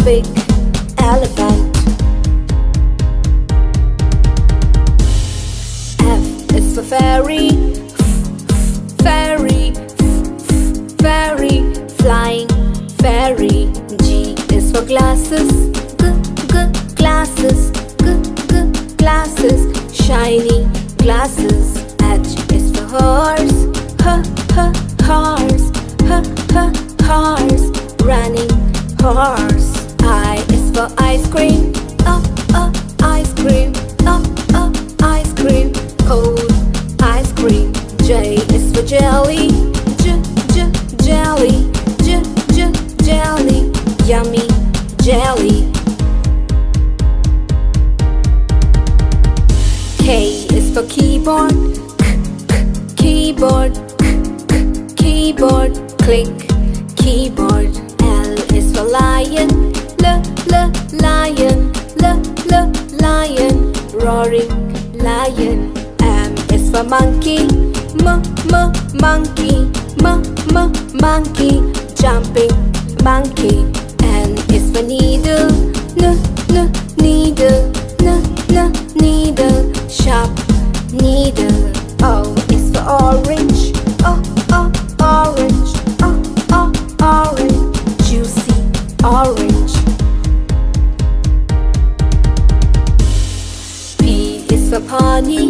big elephant. F is for fairy, fairy, fairy, flying fairy. G is for glasses, glasses, glasses, shiny glasses. H is for horse, horse, horse, running horse. I is for ice cream, ice cream, ice cream, cold ice cream. J is for jelly, jelly, jelly, yummy jelly. K is for keyboard, keyboard, keyboard, click keyboard. L is for lion, lion, lion, roaring lion. M is for monkey, monkey, monkey, jumping monkey. N is for needle, needle, needle, sharp needle. O is for orange, orange, orange, juicy orange. P is for pony,